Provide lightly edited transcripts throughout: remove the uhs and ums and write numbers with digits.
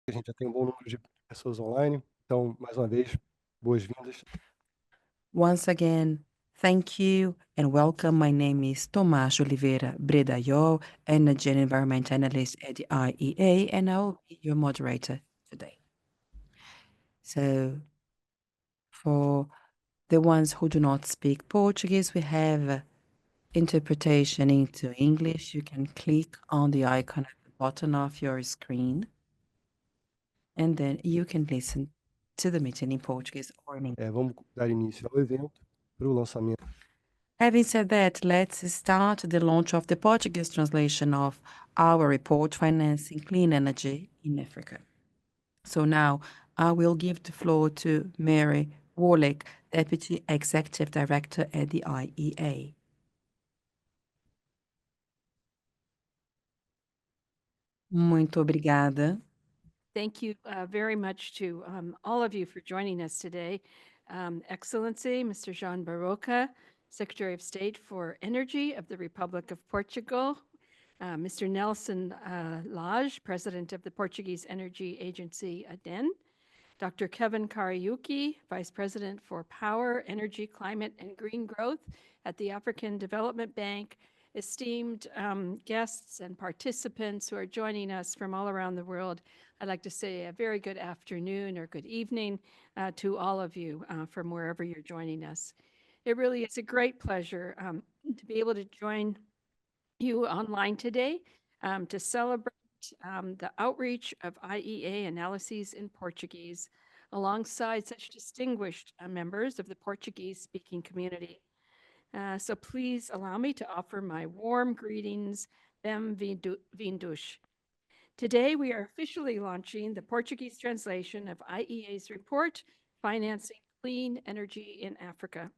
A gente já tem um bom número de pessoas online, então, mais uma vez, boas-vindas. Once again, thank you and welcome. My name is Tomás Oliveira Bredayo, Energy and Environment Analyst at the IEA, and I'll be your moderator today. So, for the ones who do not speak Portuguese, we have interpretation into English. You can click on the icon at the bottom of your screen, and then you can listen to the meeting in Portuguese or in English. Vamos dar início ao evento para o lançamento. Having said that, let's start the launch of the Portuguese translation of our report, Financing Clean Energy in Africa. So now I will give the floor to Mary Warlick, Deputy Executive Director at the IEA. Muito obrigada. Thank you very much to all of you for joining us today. Excellency, Mr. Jean Barroca, Secretary of State for Energy of the Republic of Portugal, Mr. Nelson Lage, President of the Portuguese Energy Agency, ADEN, Dr. Kevin Kariuki, Vice President for Power, Energy, Climate, and Green Growth at the African Development Bank, esteemed guests and participants who are joining us from all around the world. I'd like to say a very good afternoon or good evening to all of you from wherever you're joining us. It really is a great pleasure to be able to join you online today to celebrate the outreach of IEA analyses in Portuguese alongside such distinguished members of the Portuguese-speaking community. So please allow me to offer my warm greetings, bem-vindos. Today, we are officially launching the Portuguese translation of IEA's report, Financing Clean Energy in Africa,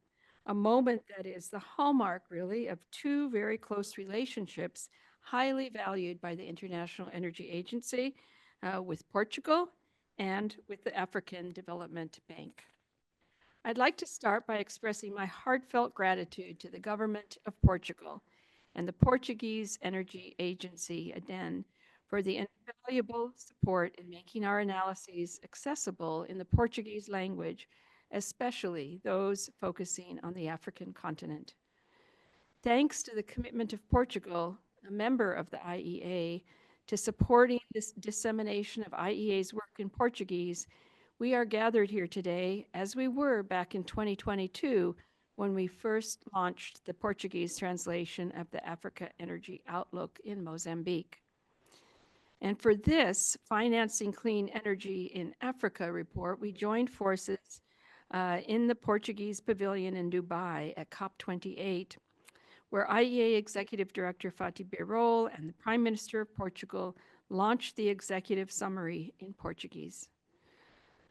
a moment that is the hallmark, really, of two very close relationships highly valued by the International Energy Agency with Portugal and with the African Development Bank. I'd like to start by expressing my heartfelt gratitude to the government of Portugal and the Portuguese Energy Agency, ADEN, for the invaluable support in making our analyses accessible in the Portuguese language, especially those focusing on the African continent. Thanks to the commitment of Portugal, a member of the IEA, to supporting this dissemination of IEA's work in Portuguese, we are gathered here today as we were back in 2022 when we first launched the Portuguese translation of the Africa Energy Outlook in Mozambique. And for this Financing Clean Energy in Africa report, we joined forces in the Portuguese pavilion in Dubai at COP28, where IEA Executive Director Fatih Birol and the Prime Minister of Portugal launched the executive summary in Portuguese.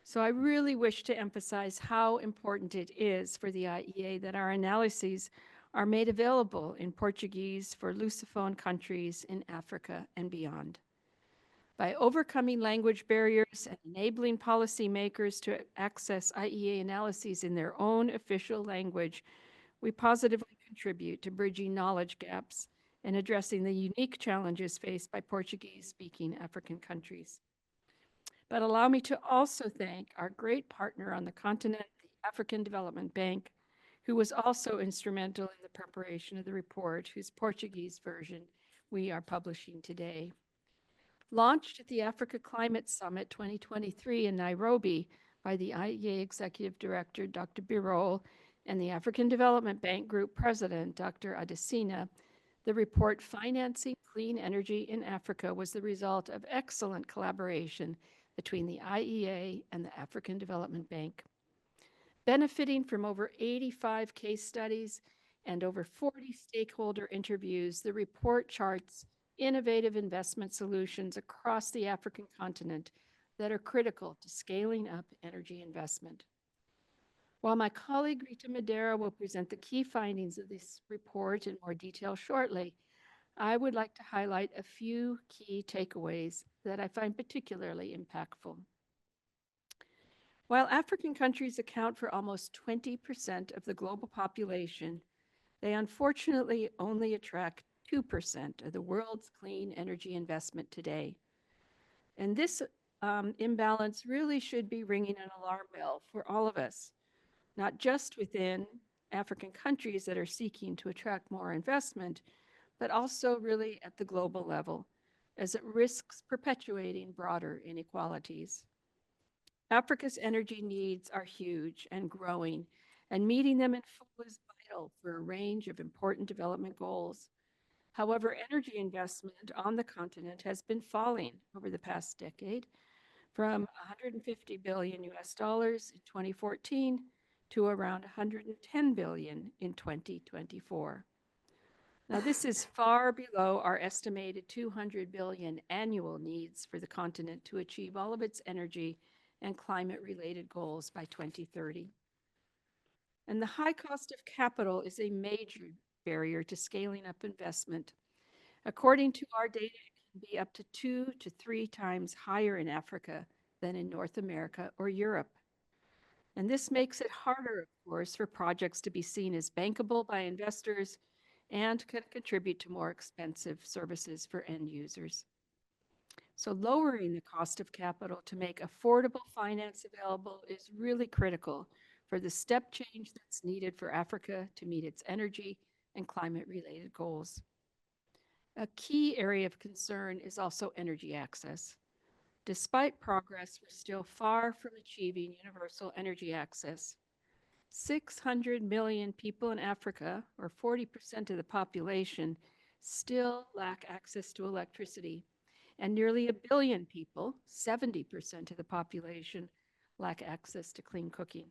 So I really wish to emphasize how important it is for the IEA that our analyses are made available in Portuguese for Lusophone countries in Africa and beyond. By overcoming language barriers and enabling policymakers to access IEA analyses in their own official language, we positively contribute to bridging knowledge gaps and addressing the unique challenges faced by Portuguese-speaking African countries. But allow me to also thank our great partner on the continent, the African Development Bank, who was also instrumental in the preparation of the report, whose Portuguese version we are publishing today. Launched at the Africa Climate Summit 2023 in Nairobi by the IEA Executive Director, Dr. Birol, and the African Development Bank Group President, Dr. Adesina, the report Financing Clean Energy in Africa was the result of excellent collaboration between the IEA and the African Development Bank. Benefiting from over 85 case studies and over 40 stakeholder interviews, the report charts innovative investment solutions across the African continent that are critical to scaling up energy investment. While my colleague Rita Madeira will present the key findings of this report in more detail shortly, I would like to highlight a few key takeaways that I find particularly impactful. While African countries account for almost 20% of the global population, they unfortunately only attract 2% of the world's clean energy investment today. And this imbalance really should be ringing an alarm bell for all of us, not just within African countries that are seeking to attract more investment, but also really at the global level, as it risks perpetuating broader inequalities. Africa's energy needs are huge and growing, and meeting them in full is vital for a range of important development goals. However, energy investment on the continent has been falling over the past decade, from 150 billion US dollars in 2014 to around 110 billion in 2024. Now, this is far below our estimated 200 billion annual needs for the continent to achieve all of its energy and climate-related goals by 2030. And the high cost of capital is a major barrier to scaling up investment. According to our data, it can be up to 2 to 3 times higher in Africa than in North America or Europe. And this makes it harder, of course, for projects to be seen as bankable by investors and can contribute to more expensive services for end users. So lowering the cost of capital to make affordable finance available is really critical for the step change that's needed for Africa to meet its energy and climate-related goals. A key area of concern is also energy access. Despite progress, we're still far from achieving universal energy access. 600 million people in Africa, or 40% of the population, still lack access to electricity, and nearly 1 billion people, 70% of the population, lack access to clean cooking.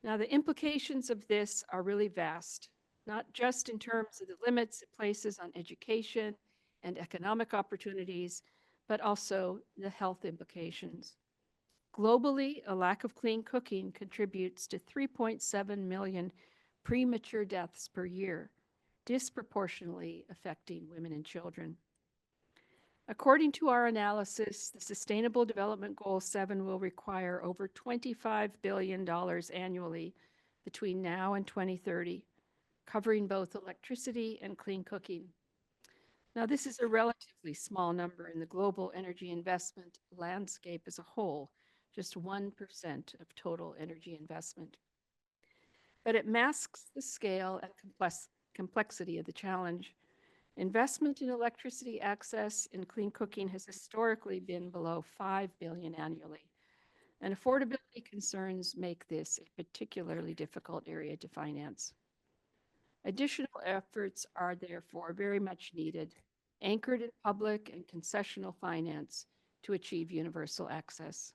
Now, the implications of this are really vast, not just in terms of the limits it places on education and economic opportunities, but also the health implications. Globally, a lack of clean cooking contributes to 3.7 million premature deaths per year, disproportionately affecting women and children. According to our analysis, the Sustainable Development Goal 7 will require over $25 billion annually between now and 2030, covering both electricity and clean cooking. Now, this is a relatively small number in the global energy investment landscape as a whole, just 1% of total energy investment. But it masks the scale and complexity of the challenge. Investment in electricity access and clean cooking has historically been below $5 billion annually, and affordability concerns make this a particularly difficult area to finance. Additional efforts are therefore very much needed, anchored in public and concessional finance to achieve universal access.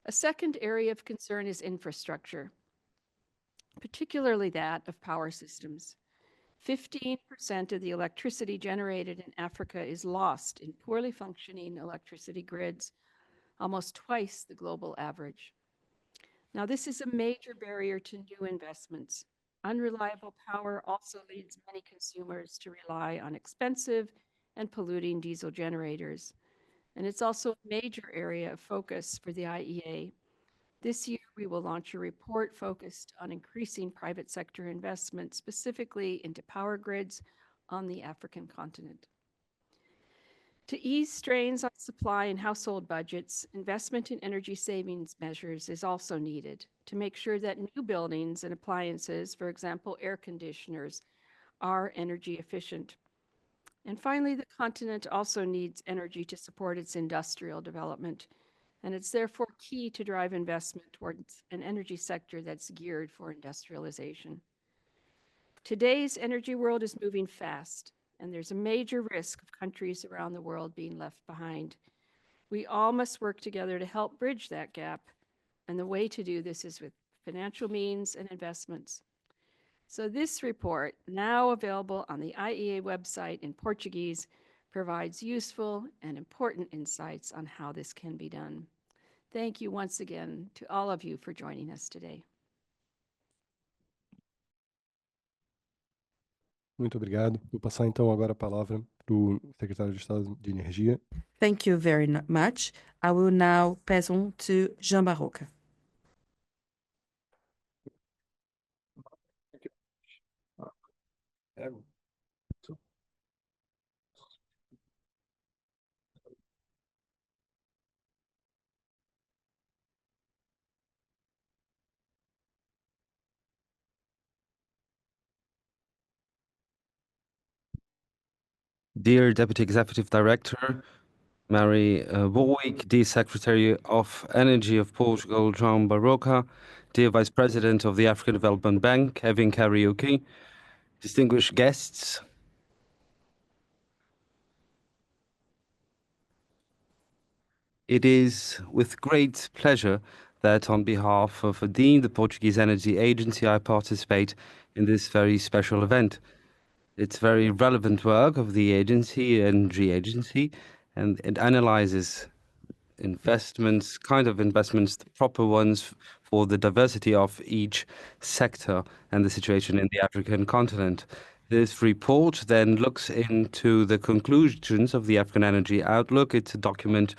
A second area of concern is infrastructure, particularly that of power systems. 15% of the electricity generated in Africa is lost in poorly functioning electricity grids, almost twice the global average. Now, this is a major barrier to new investments. Unreliable power also leads many consumers to rely on expensive and polluting diesel generators. And it's also a major area of focus for the IEA. This year, we will launch a report focused on increasing private sector investment, specifically into power grids on the African continent. To ease strains on supply and household budgets, investment in energy savings measures is also needed to make sure that new buildings and appliances, for example, air conditioners, are energy efficient. And finally, the continent also needs energy to support its industrial development. And it's therefore key to drive investment towards an energy sector that's geared for industrialization. Today's energy world is moving fast, and there's a major risk of countries around the world being left behind. We all must work together to help bridge that gap, and the way to do this is with financial means and investments. So this report, now available on the IEA website in Portuguese, provides useful and important insights on how this can be done. Thank you once again to all of you for joining us today. Muito obrigado. Vou passar então agora a palavra para o secretário de Estado de Energia. Thank you very much. I will now pass on to Jean Barroca. Dear Deputy Executive Director, Mary Warwick, dear Secretary of Energy of Portugal, João Barroca, dear Vice President of the African Development Bank, Kevin Karaoke, distinguished guests, it is with great pleasure that on behalf of DEAN, the Portuguese Energy Agency, I participate in this very special event. It's very relevant work of the energy agency, and it analyzes investments, the proper ones for the diversity of each sector and the situation in the African continent. This report then looks into the conclusions of the African Energy Outlook. It's a document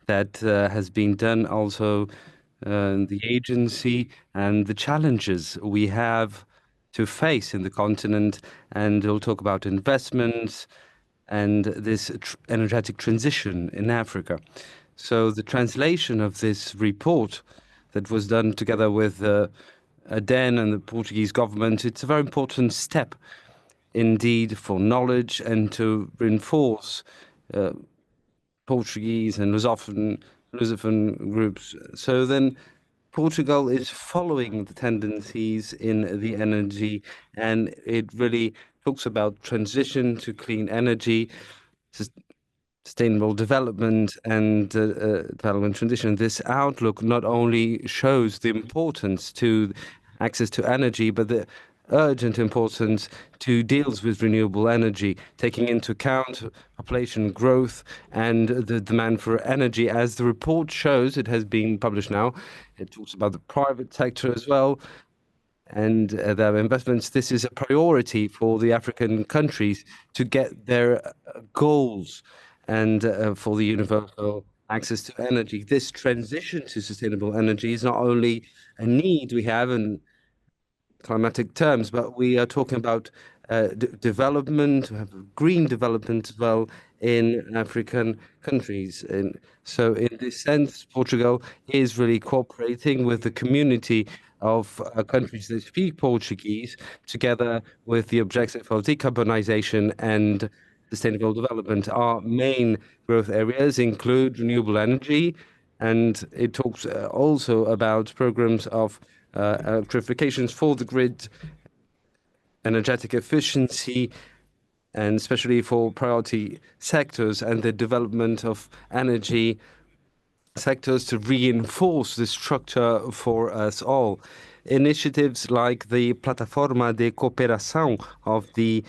that has been done also in the agency and the challenges we have to face in the continent, and we'll talk about investments and this energetic transition in Africa. So the translation of this report that was done together with ADEN and the Portuguese government, it's a very important step indeed for knowledge and to reinforce Portuguese and Lusophone groups. So then Portugal is following the tendencies in the energy, and it really talks about transition to clean energy, sustainable development and development transition. This outlook not only shows the importance to access to energy, but the urgent importance to deals with renewable energy, taking into account population growth and the demand for energy. As the report shows, it has been published now. It talks about the private sector as well and their investments. This is a priority for the African countries to get their goals and for the universal access to energy. This transition to sustainable energy is not only a need we have in climatic terms, but we are talking about development, green development as well in African countries. And so in this sense, Portugal is really cooperating with the community of countries that speak Portuguese, together with the objective of decarbonization and sustainable development. Our main growth areas include renewable energy, and it talks also about programs of electrifications for the grid, energetic efficiency, and especially for priority sectors and the development of energy sectors to reinforce the structure for us all. Initiatives like the Plataforma de Cooperação of the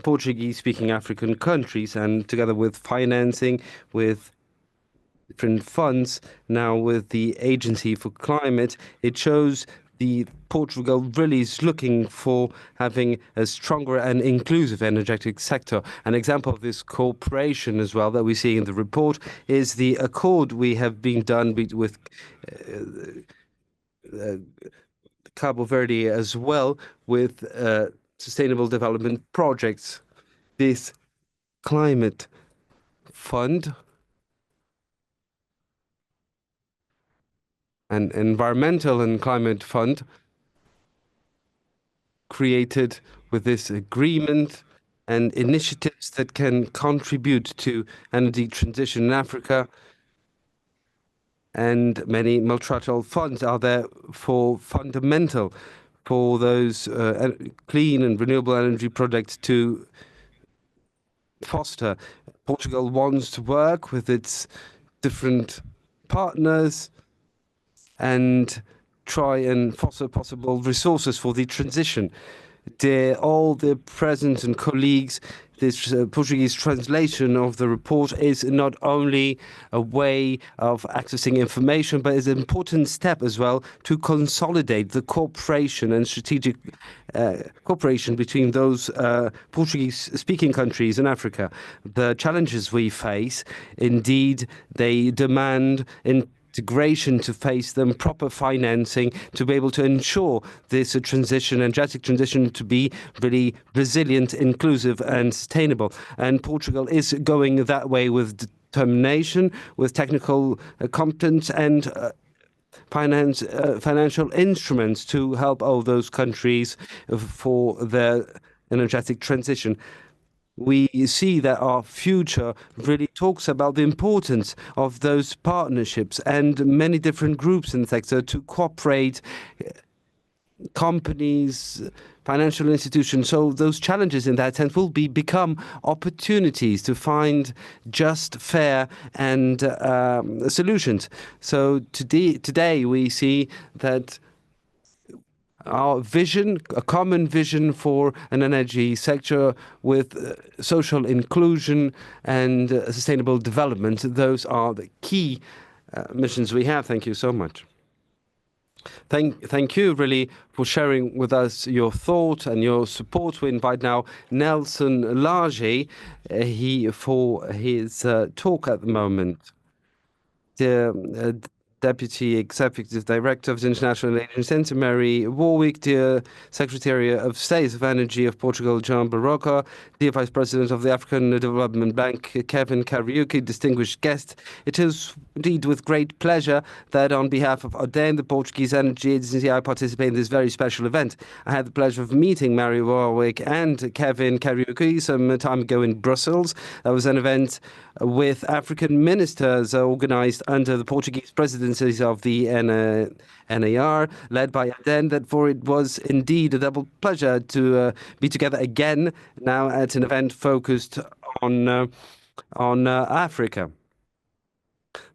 Portuguese-speaking African countries, and together with financing, with different funds, now with the Agency for Climate, it shows the Portugal really is looking for having a stronger and inclusive energetic sector. An example of this cooperation as well that we see in the report is the accord we have been done with Cabo Verde as well, with sustainable development projects. This climate fund and environmental and climate fund created with this agreement and initiatives that can contribute to energy transition in Africa. And many multilateral funds are there for fundamental for those clean and renewable energy projects to foster. Portugal wants to work with its different partners and try and foster possible resources for the transition. All the present and colleagues, this Portuguese translation of the report is not only a way of accessing information, but is an important step as well to consolidate the cooperation and strategic cooperation between those Portuguese-speaking countries in Africa. The challenges we face, indeed, they demand integration to face them, proper financing to be able to ensure this energetic transition to be really resilient, inclusive and sustainable. And Portugal is going that way with determination, with technical competence and financial instruments to help all those countries for their energetic transition. we see that our future really talks about the importance of those partnerships and many different groups in the sector to cooperate, companies, financial institutions. So those challenges in that sense will become opportunities to find just, fair and solutions. So today we see that our vision, a common vision for an energy sector with social inclusion and sustainable development. Those are the key missions we have. Thank you so much. Thank you really for sharing with us your thought and your support. We invite now Nelson Large for his talk at the moment. The Deputy Executive Director of the International Agency, St. Mary Warwick, the Secretary of State of Energy of Portugal, João Barroca, the Vice President of the African Development Bank, Kevin Kariuki, distinguished guest. It is indeed with great pleasure that on behalf of ODEN, the Portuguese Energy Agency, I participate in this very special event. I had the pleasure of meeting Mary Warwick and Kevin Kariuki some time ago in Brussels. There was an event with African ministers organized under the Portuguese presidencies of the NAR, led by ODEN. Therefore, it was indeed a double pleasure to be together again now at an event focused on Africa.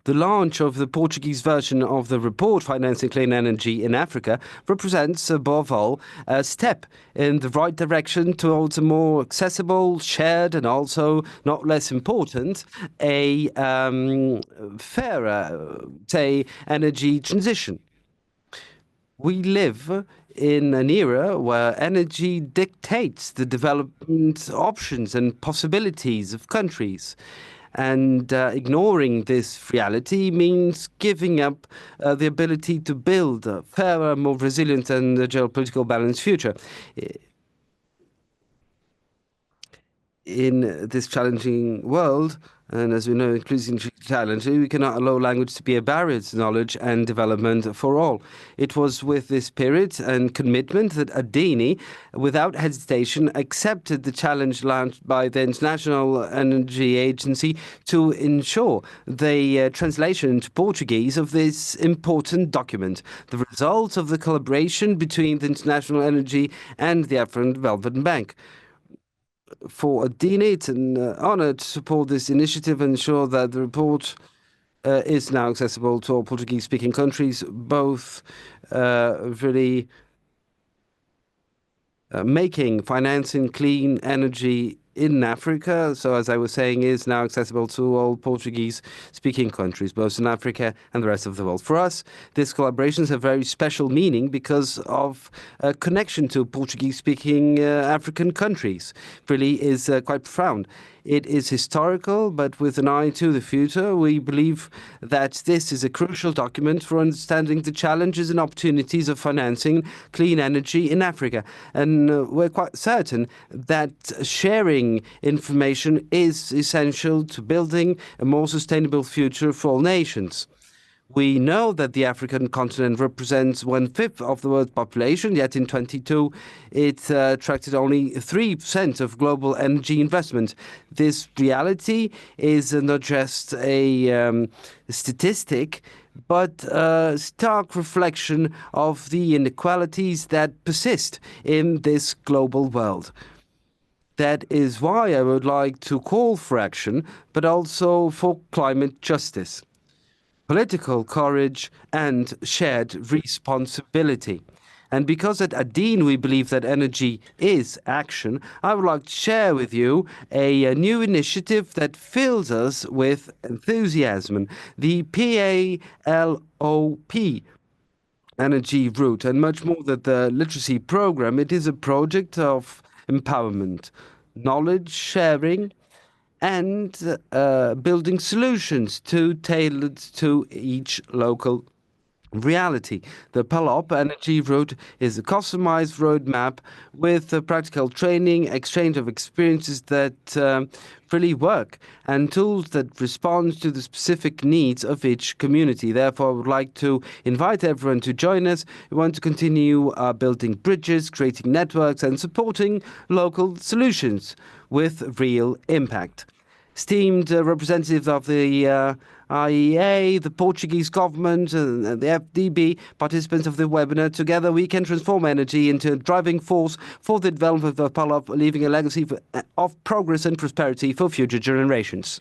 The launch of the Portuguese version of the report, Financing Clean Energy in Africa, represents, above all, a step in the right direction towards a more accessible, shared, and also, not less important, a fairer, say, energy transition. We live in an era where energy dictates the development options and possibilities of countries. And ignoring this reality means giving up the ability to build a fairer, more resilient and geopolitical balanced future. In this challenging world, and as we know, increasingly challenging, we cannot allow language to be a barrier to knowledge and development for all. It was with this spirit and commitment that Adini, without hesitation, accepted the challenge launched by the International Energy Agency to ensure the translation into Portuguese of this important document, the result of the collaboration between the International Energy and the African Development Bank. For Adini, it's an honor to support this initiative and ensure that the report is now accessible to all Portuguese-speaking countries, both really making financing clean energy in Africa, so as I was saying, is now accessible to all Portuguese-speaking countries, both in Africa and the rest of the world. For us, this collaboration has a very special meaning because of a connection to Portuguese-speaking African countries. It really is quite profound. It is historical, but with an eye to the future, we believe that this is a crucial document for understanding the challenges and opportunities of financing clean energy in Africa. And we're quite certain that sharing information is essential to building a more sustainable future for all nations. We know that the African continent represents 1/5 of the world's population, yet in 2022 it attracted only 3% of global energy investment. This reality is not just a statistic, but a stark reflection of the inequalities that persist in this global world. That is why I would like to call for action, but also for climate justice, political courage, and shared responsibility. And because at Adin we believe that energy is action, I would like to share with you a new initiative that fills us with enthusiasm, the PALOP energy route, and much more than the literacy program. It is a project of empowerment, knowledge sharing, and building solutions tailored to each local reality. The PALOP Energy Route is a customized roadmap with practical training, exchange of experiences that really work, and tools that respond to the specific needs of each community. Therefore, I would like to invite everyone to join us. We want to continue building bridges, creating networks, and supporting local solutions. with real impact. Esteemed representatives of the IEA, the Portuguese government, and the FDB, participants of the webinar, together we can transform energy into a driving force for the development of Palop, leaving a legacy of progress and prosperity for future generations.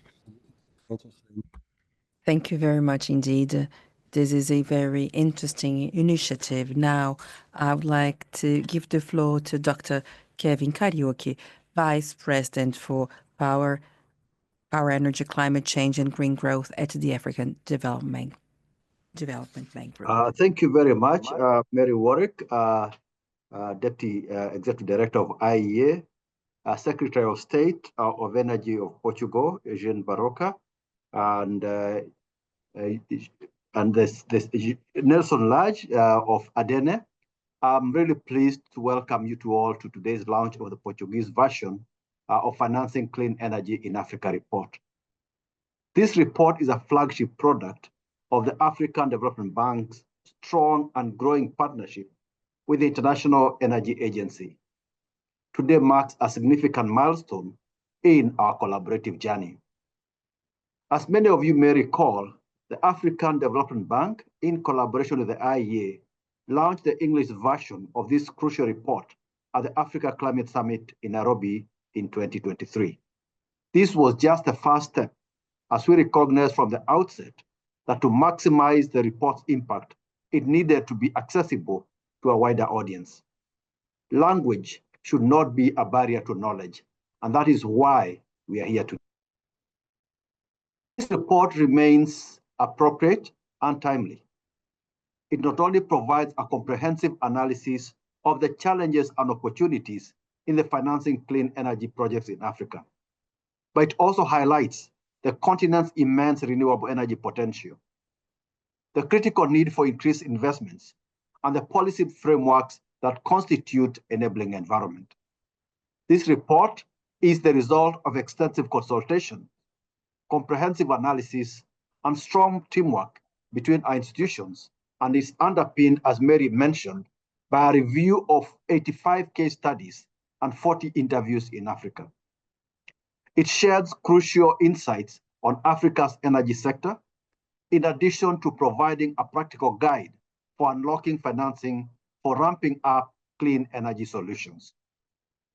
Thank you very much indeed. This is a very interesting initiative. Now, I would like to give the floor to Dr. Kevin Karaoke, Vice President for Power, Energy, Climate Change and Green Growth at the African Development Bank Group. Thank you very much, Mary Warwick, Deputy Executive Director of IEA, Secretary of State of Energy of Portugal, Jean Barroca, and this Nelson Lage of ADENE. I'm really pleased to welcome you to all to today's launch of the Portuguese version of Financing Clean Energy in Africa report. This report is a flagship product of the African Development Bank's strong and growing partnership with the International Energy Agency. Today marks a significant milestone in our collaborative journey. As many of you may recall, the African Development Bank, in collaboration with the IEA, launched the English version of this crucial report at the Africa Climate Summit in Nairobi in 2023. This was just the first step, as we recognized from the outset that to maximize the report's impact, it needed to be accessible to a wider audience. Language should not be a barrier to knowledge, and that is why we are here today. This report remains appropriate and timely. It not only provides a comprehensive analysis of the challenges and opportunities in the financing clean energy projects in Africa, but it also highlights the continent's immense renewable energy potential, the critical need for increased investments, and the policy frameworks that constitute enabling environment. This report is the result of extensive consultation, comprehensive analysis, and strong teamwork between our institutions, and is underpinned, as Mary mentioned, by a review of 85 case studies and 40 interviews in Africa. It shares crucial insights on Africa's energy sector, in addition to providing a practical guide for unlocking financing for ramping up clean energy solutions.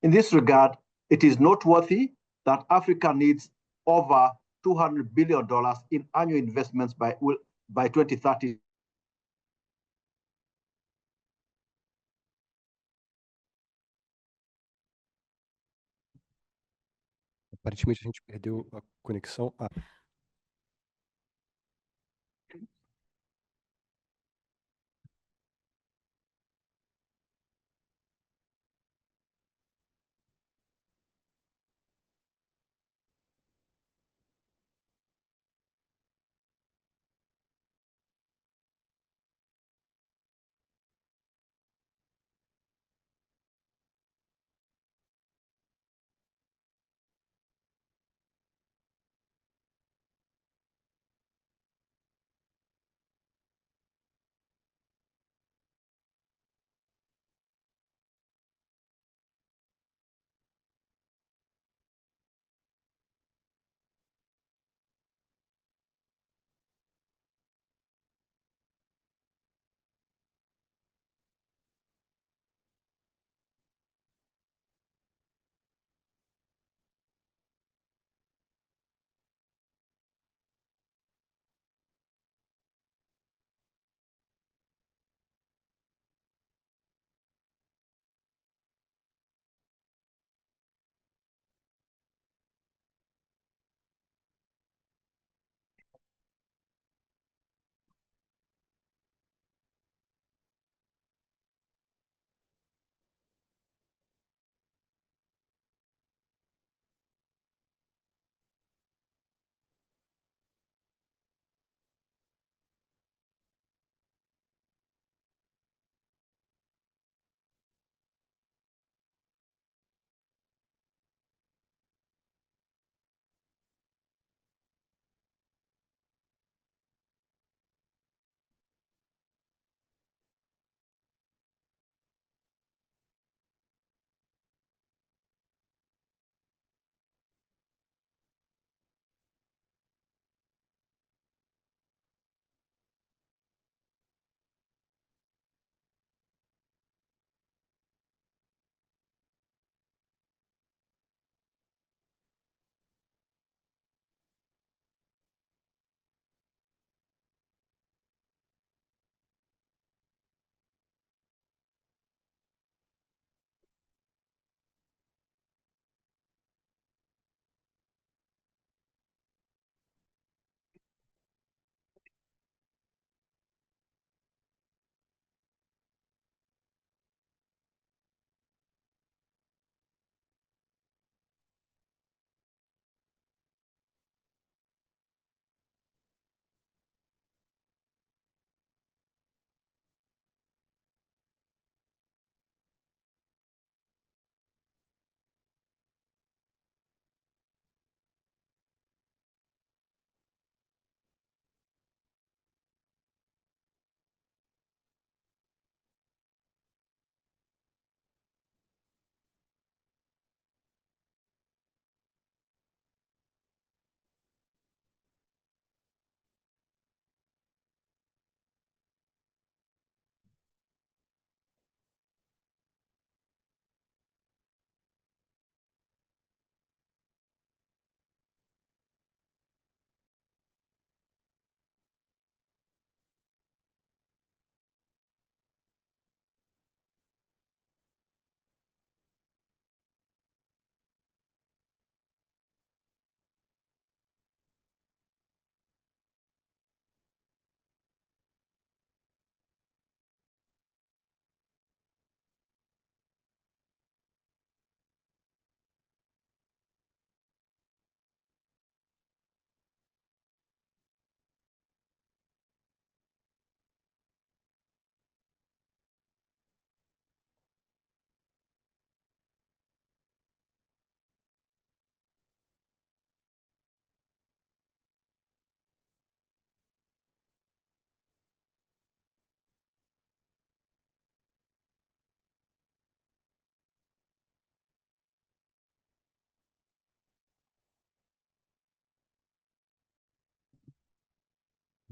In this regard, it is noteworthy that Africa needs over $200 billion in annual investments by 2030. Aparentemente a gente perdeu a conexão.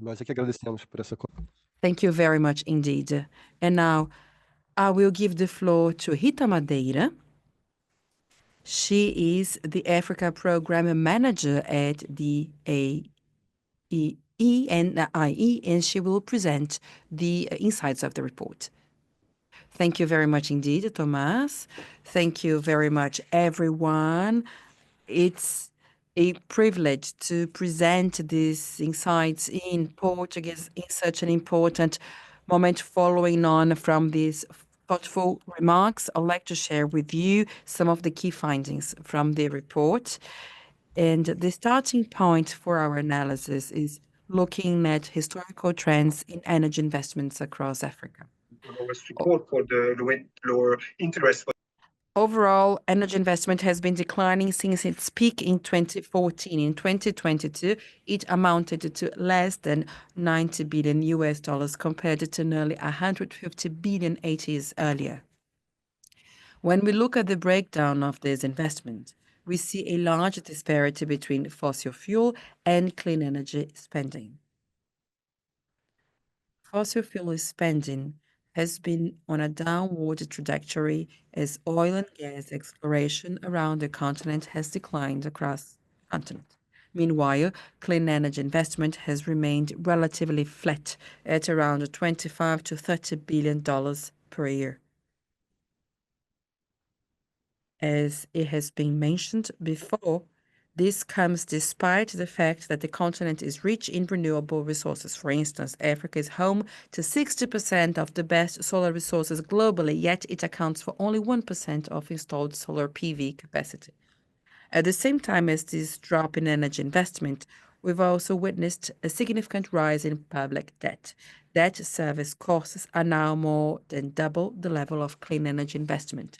Nós é que agradecemos por essa. Thank you very much indeed. And now I will give the floor to Rita Madeira. She is the Africa Program Manager at the ENIE, and she will present the insights of the report. Thank you very much indeed, Thomas. Thank you very much, everyone. It's a privilege to present these insights in Portuguese in such an important moment following on from these thoughtful remarks. I'd like to share with you some of the key findings from the report. And the starting point for our analysis is looking at historical trends in energy investments across Africa. Lowest report for the lower interest. Overall, energy investment has been declining since its peak in 2014. In 2022, it amounted to less than 90 billion US dollars compared to nearly 150 billion 8 years earlier. When we look at the breakdown of this investment, we see a large disparity between fossil fuel and clean energy spending. Fossil fuel spending has been on a downward trajectory as oil and gas exploration around the continent has declined across the continent. Meanwhile, clean energy investment has remained relatively flat at around $25 to $30 billion per year. As it has been mentioned before, this comes despite the fact that the continent is rich in renewable resources. For instance, Africa is home to 60% of the best solar resources globally, yet it accounts for only 1% of installed solar PV capacity. At the same time as this drop in energy investment, we've also witnessed a significant rise in public debt. Debt service costs are now more than double the level of clean energy investment.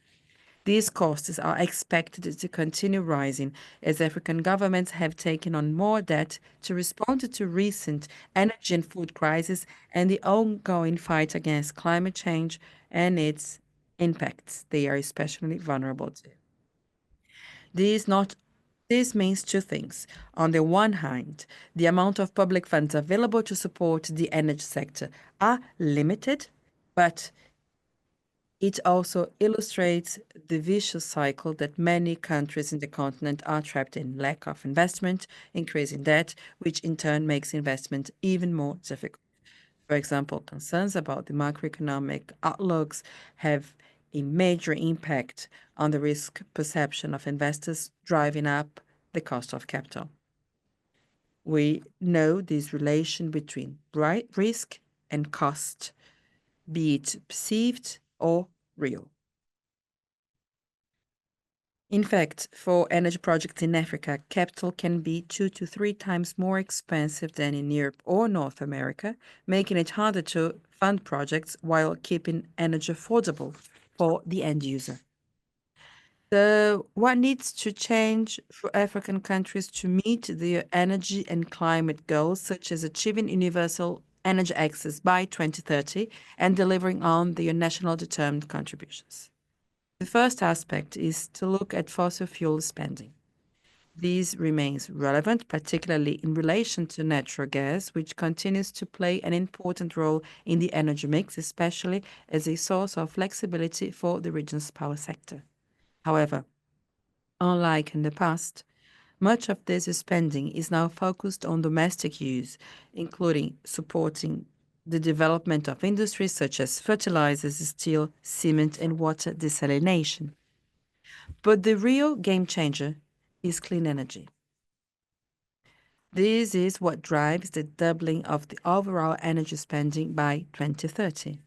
These costs are expected to continue rising as African governments have taken on more debt to respond to recent energy and food crises and the ongoing fight against climate change and its impacts they are especially vulnerable to. This means two things. On the one hand, the amount of public funds available to support the energy sector are limited, but it also illustrates the vicious cycle that many countries in the continent are trapped in: lack of investment, increasing debt, which in turn makes investment even more difficult. For example, concerns about the macroeconomic outlooks have a major impact on the risk perception of investors, driving up the cost of capital. We know this relation between risk and cost, be it perceived or real. In fact, for energy projects in Africa, capital can be 2 to 3 times more expensive than in Europe or North America, making it harder to fund projects while keeping energy affordable for the end user. So, what needs to change for African countries to meet their energy and climate goals, such as achieving universal energy access by 2030 and delivering on their national determined contributions? The first aspect is to look at fossil fuel spending. This remains relevant, particularly in relation to natural gas, which continues to play an important role in the energy mix, especially as a source of flexibility for the region's power sector. However, unlike in the past, much of this spending is now focused on domestic use, including supporting the development of industries such as fertilizers, steel, cement, and water desalination. But the real game changer is clean energy. This is what drives the doubling of the overall energy spending by 2030.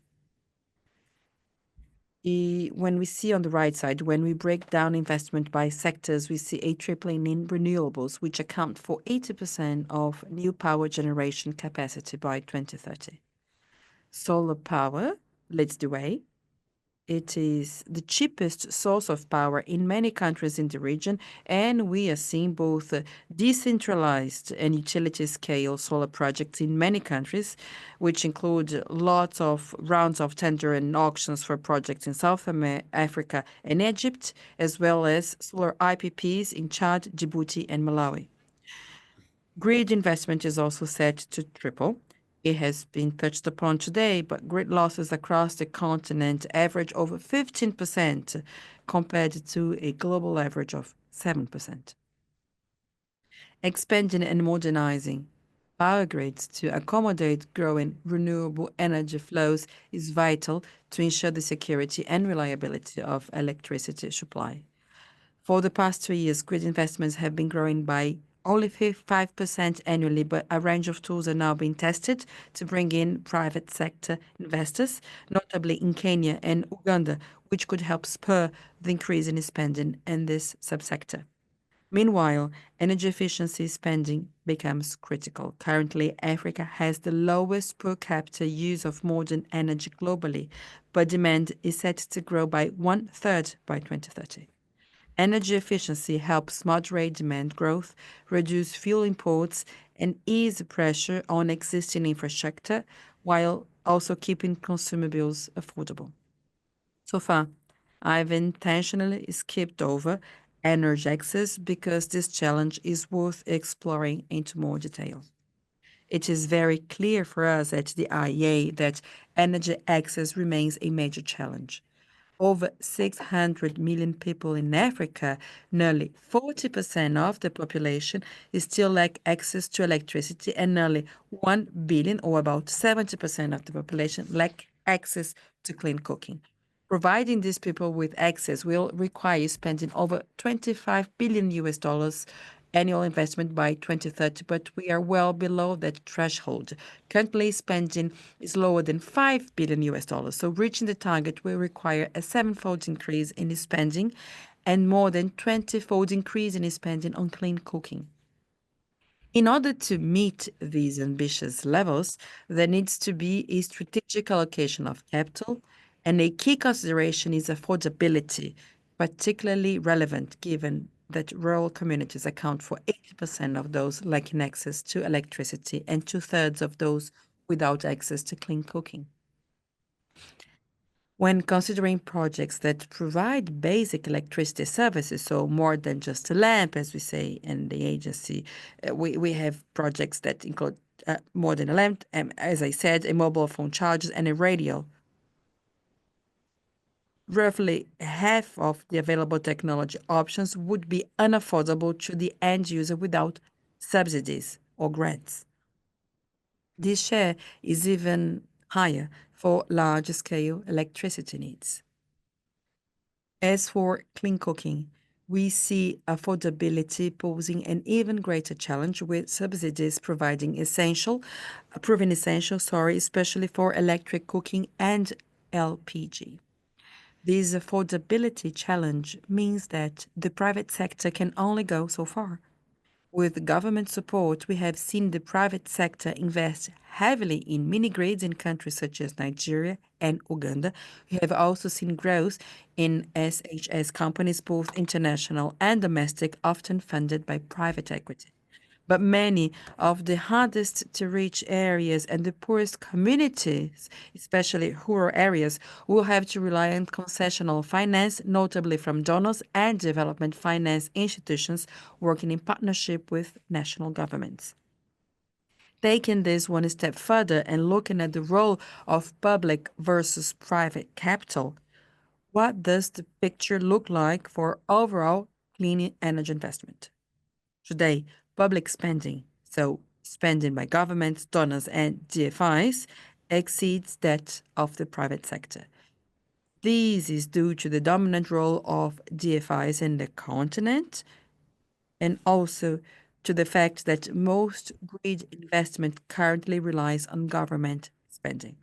When we see on the right side, when we break down investment by sectors, we see a tripling in renewables, which account for 80% of new power generation capacity by 2030. Solar power leads the way. It is the cheapest source of power in many countries in the region, and we are seeing both decentralized and utility-scale solar projects in many countries, which include lots of rounds of tender and auctions for projects in South Africa and Egypt, as well as solar IPPs in Chad, Djibouti, and Malawi. Grid investment is also set to triple. It has been touched upon today, but grid losses across the continent average over 15% compared to a global average of 7%. Expanding and modernizing power grids to accommodate growing renewable energy flows is vital to ensure the security and reliability of electricity supply. For the past 2 years, grid investments have been growing by only 5% annually, but a range of tools are now being tested to bring in private sector investors, notably in Kenya and Uganda, which could help spur the increase in spending in this subsector. Meanwhile, energy efficiency spending becomes critical. Currently, Africa has the lowest per capita use of modern energy globally, but demand is set to grow by 1/3 by 2030. Energy efficiency helps moderate demand growth, reduce fuel imports, and ease pressure on existing infrastructure while also keeping consumer bills affordable. So far, I've intentionally skipped over energy access because this challenge is worth exploring into more detail. It is very clear for us at the IEA that energy access remains a major challenge. Over 600 million people in Africa, nearly 40% of the population, still lack access to electricity, and nearly 1 billion, or about 70% of the population, lack access to clean cooking. Providing these people with access will require spending over 25 billion US dollars annual investment by 2030, but we are well below that threshold. Currently, spending is lower than 5 billion US dollars, so reaching the target will require a sevenfold increase in spending and more than 20-fold increase in spending on clean cooking. In order to meet these ambitious levels, there needs to be a strategic allocation of capital, and a key consideration is affordability, particularly relevant given that rural communities account for 80% of those lacking access to electricity and 2/3 of those without access to clean cooking. When considering projects that provide basic electricity services, so more than just a lamp, as we say in the agency, we have projects that include more than a lamp, as I said, a mobile phone charger and a radio. Roughly half of the available technology options would be unaffordable to the end user without subsidies or grants. This share is even higher for large-scale electricity needs. As for clean cooking, we see affordability posing an even greater challenge, with subsidies proving essential, especially for electric cooking and LPG. This affordability challenge means that the private sector can only go so far. With government support, we have seen the private sector invest heavily in mini grids in countries such as Nigeria and Uganda. We have also seen growth in SHS companies, both international and domestic, often funded by private equity. But many of the hardest to reach areas and the poorest communities, especially rural areas, will have to rely on concessional finance, notably from donors and development finance institutions working in partnership with national governments. Taking this one step further and looking at the role of public versus private capital, what does the picture look like for overall clean energy investment? Today, public spending, so spending by governments, donors, and DFIs, exceeds that of the private sector. This is due to the dominant role of DFIs in the continent, and also to the fact that most grid investment currently relies on government spending.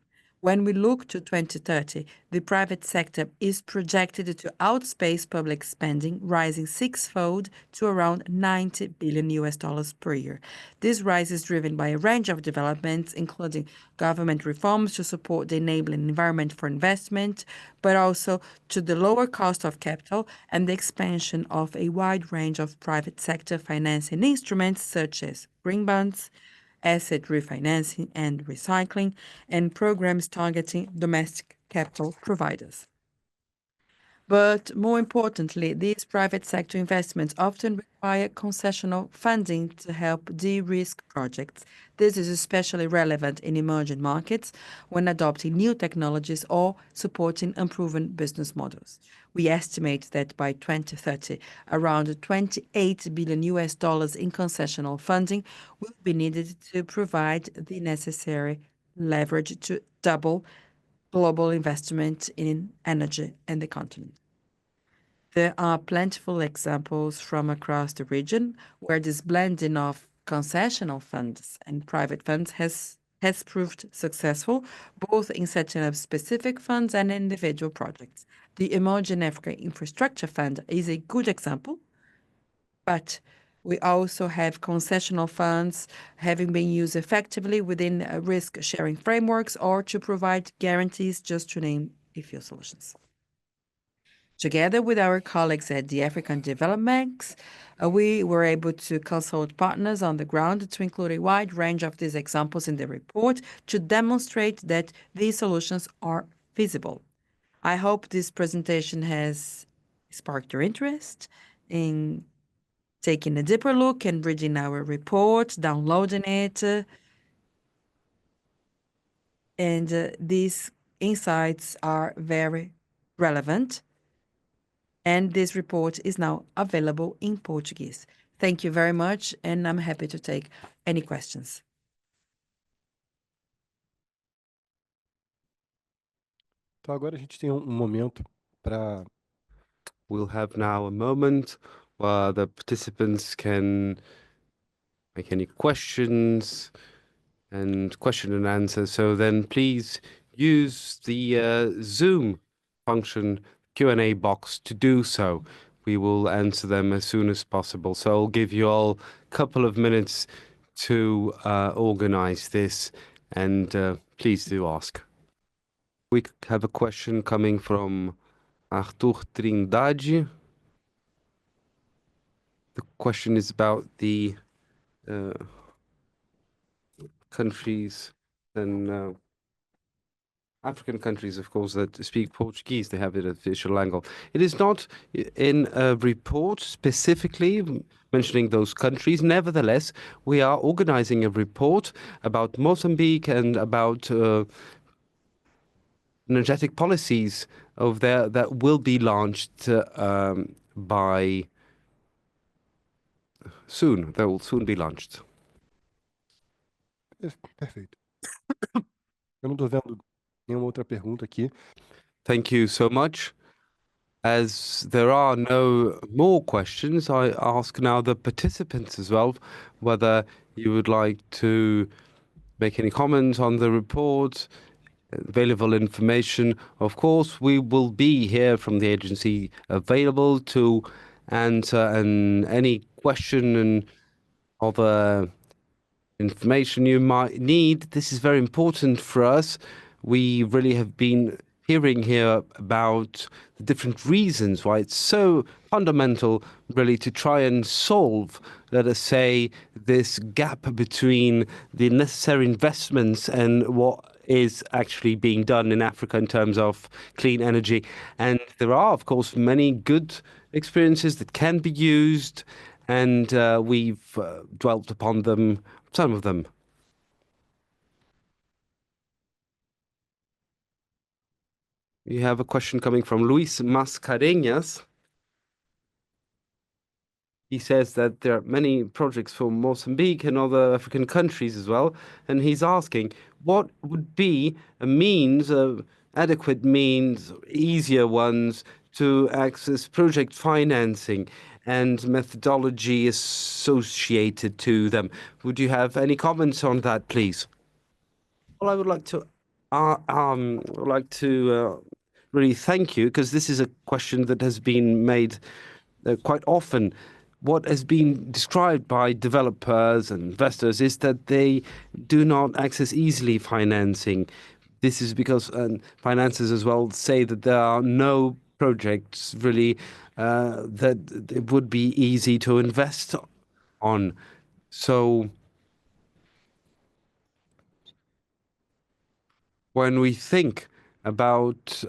When we look to 2030, the private sector is projected to outpace public spending, rising sixfold to around 90 billion US dollars per year. This rise is driven by a range of developments, including government reforms to support the enabling environment for investment, but also to the lower cost of capital and the expansion of a wide range of private sector financing instruments such as green bonds, asset refinancing and recycling, and programs targeting domestic capital providers. But more importantly, these private sector investments often require concessional funding to help de-risk projects. This is especially relevant in emerging markets when adopting new technologies or supporting unproven business models. We estimate that by 2030, around 28 billion US dollars in concessional funding will be needed to provide the necessary leverage to double global investment in energy in the continent. There are plentiful examples from across the region where this blending of concessional funds and private funds has proved successful, both in setting up specific funds and individual projects. The Emerging Africa Infrastructure Fund is a good example, but we also have concessional funds having been used effectively within risk-sharing frameworks or to provide guarantees, just to name a few solutions. Together with our colleagues at the African Development Banks, we were able to consult partners on the ground to include a wide range of these examples in the report to demonstrate that these solutions are feasible. I hope this presentation has sparked your interest in taking a deeper look and reading our report, downloading it, and these insights are very relevant. And this report is now available in Portuguese. Thank you very much, and I'm happy to take any questions. Então agora a gente tem momento para We'll have now a moment where the participants can make any questions and question and answer. So then please use the Zoom function Q&A box to do so. We will answer them as soon as possible. So I'll give you all a couple of minutes to organize this, and please do ask. We have a question coming from Arthur Trindade. The question is about the countries and African countries, of course, that speak Portuguese. They have it as official language. It is not in a report specifically mentioning those countries. Nevertheless, we are organizing a report about Mozambique and about energetic policies of there that will be launched by soon. They will soon be launched. Perfeito. Eu não estou vendo nenhuma outra pergunta aqui. Thank you so much. As there are no more questions, I ask now the participants as well whether you would like to make any comments on the report, available information. Of course, we will be here from the agency available to answer any question and other information you might need. This is very important for us. We really have been hearing here about the different reasons why it's so fundamental really to try and solve, let us say, this gap between the necessary investments and what is actually being done in Africa in terms of clean energy. And there are, of course, many good experiences that can be used, and we've dwelt upon them, some of them. We have a question coming from Luis Mascarenhas. He says that there are many projects for Mozambique and other African countries as well, and he's asking what would be a means, adequate means, easier ones to access project financing and methodology associated to them. Would you have any comments on that, please? Well, I would like to really thank you, because this is a question that has been made quite often. What has been described by developers and investors is that they do not access easily financing. This is because financiers as well say that there are no projects really that it would be easy to invest on. So when we think about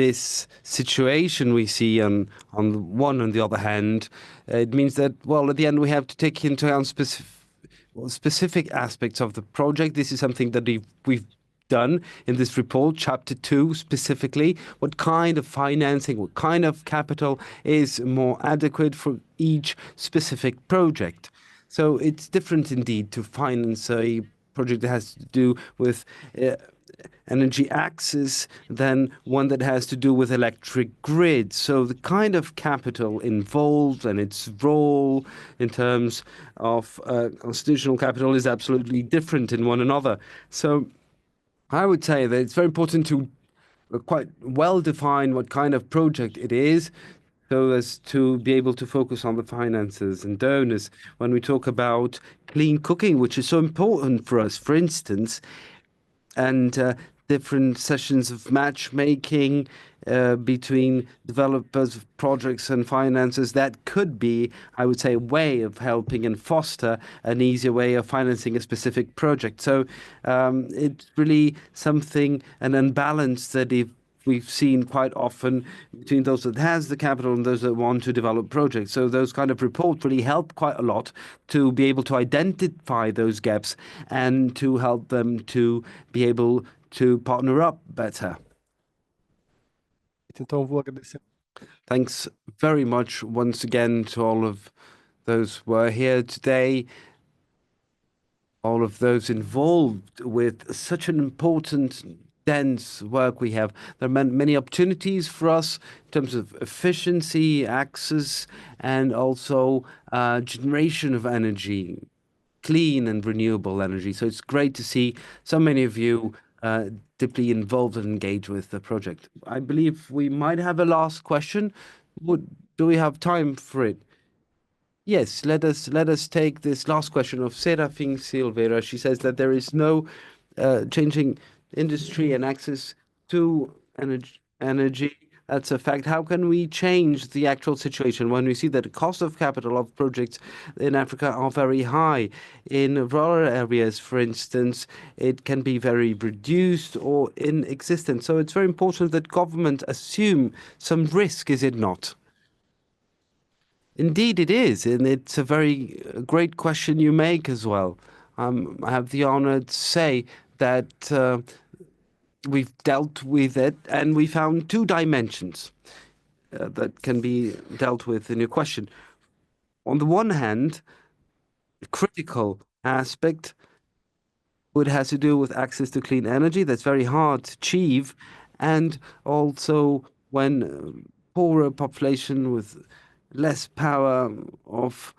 this situation we see on the one and the other hand, it means that, well, at the end we have to take into account specific aspects of the project. This is something that we've done in this report, chapter 2 specifically. What kind of financing, what kind of capital is more adequate for each specific project? So it's different indeed to finance a project that has to do with energy access than one that has to do with electric grid. So the kind of capital involved and its role in terms of constitutional capital is absolutely different in one another. So I would say that it's very important to quite well define what kind of project it is, so as to be able to focus on the finances and donors. When we talk about clean cooking, which is so important for us, for instance, and different sessions of matchmaking between developers of projects and finances, that could be, I would say, a way of helping and foster an easier way of financing a specific project. So it's really something, an unbalance that if we've seen quite often between those that has the capital and those that want to develop projects. So those kind of reports really help quite a lot to be able to identify those gaps and to help them to be able to partner up better. Então, vou agradecer. Thanks very much once again to all of those who are here today, all of those involved with such an important dense work we have. There are many opportunities for us in terms of efficiency, access, and also generation of energy, clean and renewable energy. So it's great to see so many of you deeply involved and engaged with the project. I believe we might have a last question. Do we have time for it? Yes, let us take this last question of Serafin Silveira. She says that there is no changing industry and access to energy. That's a fact. How can we change the actual situation when we see that the cost of capital of projects in Africa are very high? In rural areas, for instance, it can be very reduced or inexistent. So it's very important that government assume some risk, is it not? Indeed, it is, and it's a very great question you make as well. I have the honor to say that we've dealt with it, and we found two dimensions that can be dealt with in your question. On the one hand, the critical aspect would has to do with access to clean energy. That's very hard to achieve, and also when poorer population with less power of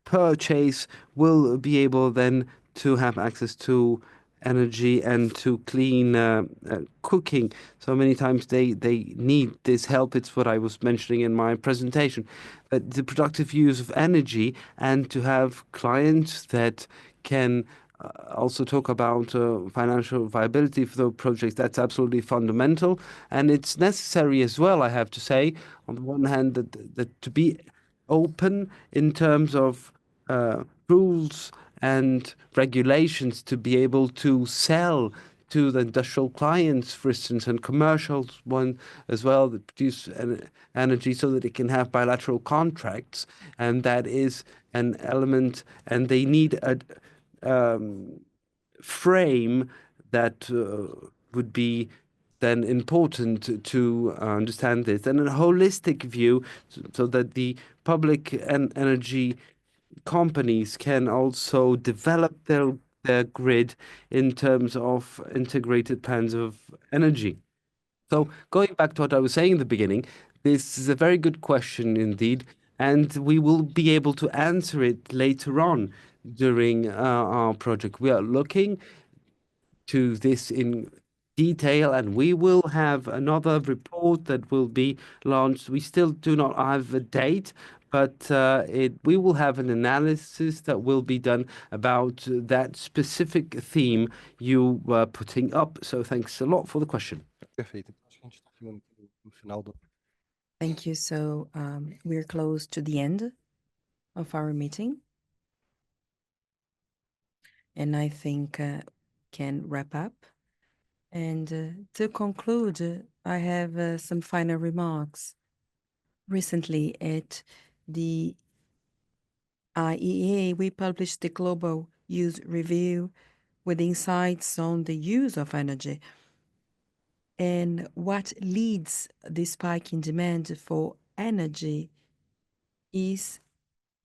purchase will be able then to have access to energy and to clean cooking. So many times they need this help. It's what I was mentioning in my presentation. The productive use of energy and to have clients that can also talk about financial viability for the projects. That's absolutely fundamental. And it's necessary as well, I have to say, on the one hand, that to be open in terms of rules and regulations to be able to sell to the industrial clients, for instance, and commercial one as well that produce energy so that it can have bilateral contracts. And that is an element, and they need a frame that would be then important to understand this, and a holistic view so that the public and energy companies can also develop their grid in terms of integrated plans of energy. So going back to what I was saying in the beginning, this is a very good question indeed, and we will be able to answer it later on during our project. We are looking to this in detail, and we will have another report that will be launched. We still do not have a date, but we will have an analysis that will be done about that specific theme you were putting up. So thanks a lot for the question. Perfeito. Então, acho que a gente está chegando aqui no final do. Thank you. So we're close to the end of our meeting. And I think can wrap up And to conclude, I have some final remarks. Recently, at the IEA, we published the Global Use Review with insights on the use of energy and what leads the spike in demand for energy is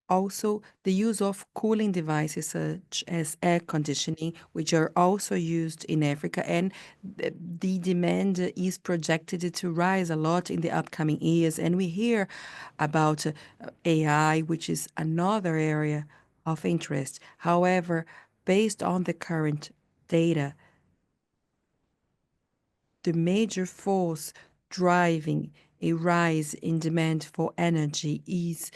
also the use of cooling devices such as air conditioning, which are also used in Africa. And the demand is projected to rise a lot in the upcoming years. And we hear about AI, which is another area of interest. However, based on the current data, the major force driving a rise in demand for energy is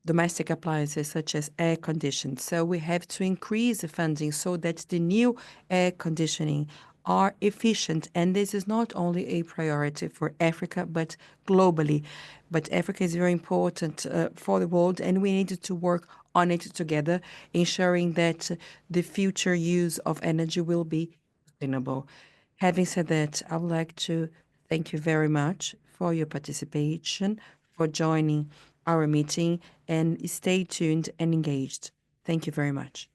domestic appliances such as air conditioning. So we have to increase the funding so that the new air conditioning are efficient. And this is not only a priority for Africa, but globally. But Africa is very important for the world, and we need to work on it together, ensuring that the future use of energy will be sustainable. Having said that, I would like to thank you very much for your participation, for joining our meeting, and stay tuned and engaged. Thank you very much.